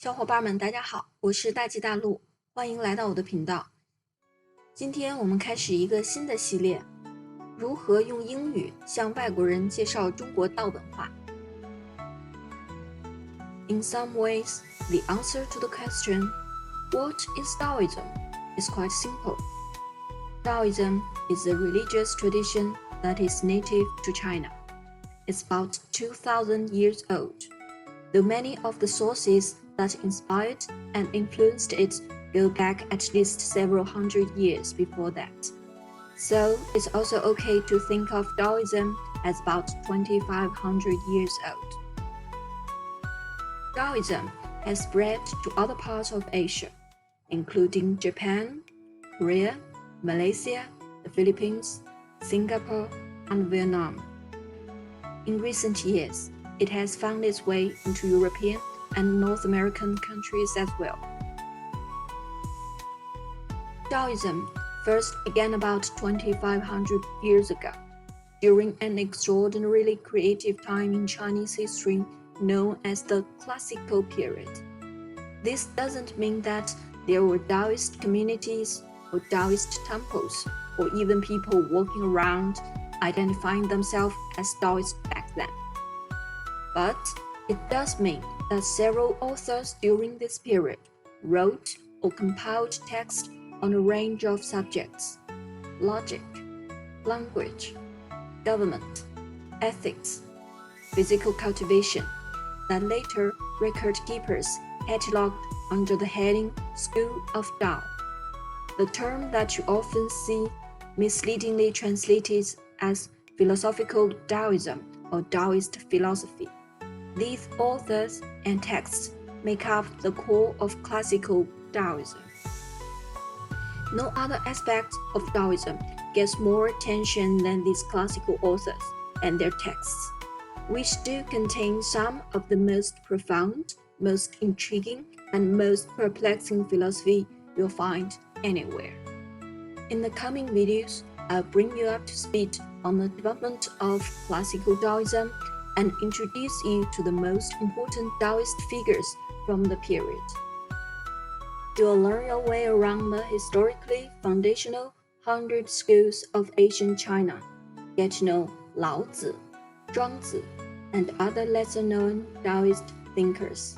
小伙伴们，大家好，我是大吉大陆，欢迎来到我的频道。今天我们开始一个新的系列，如何用英语向外国人介绍中国道文化。In some ways, the answer to the question, what is Taoism, is quite simple. Taoism is a religious tradition that is native to China. It's about 2,000 years old, though many of the sources that inspired and influenced it go back at least several hundred years before that. So it's also okay to think of Taoism as about 2,500 years old. Taoism has spread to other parts of Asia, including Japan, Korea, Malaysia, the Philippines, Singapore, and Vietnam. In recent years, it has found its way into European and North American countries as well. Taoism first began about 2,500 years ago, during an extraordinarily creative time in Chinese history known as the Classical period. This doesn't mean that there were Taoist communities or Taoist temples or even people walking around identifying themselves as Taoist back then. But it does mean that several authors during this period wrote or compiled texts on a range of subjects: logic, language, government, ethics, physical cultivation, that later record keepers cataloged under the heading School of Tao, the term that you often see misleadingly translated as philosophical Taoism or Taoist philosophy. These authors and texts make up the core of classical Taoism. No other aspect of Taoism gets more attention than these classical authors and their texts, which do contain some of the most profound, most intriguing, and most perplexing philosophy you'll find anywhere. In the coming videos, I'll bring you up to speed on the development of classical Taoism and introduce you to the most important Taoist figures from the period. You'll learn your way around the historically foundational 100 schools of ancient China, get to know Lao Tzu, Zhuangzi, and other lesser-known Taoist thinkers.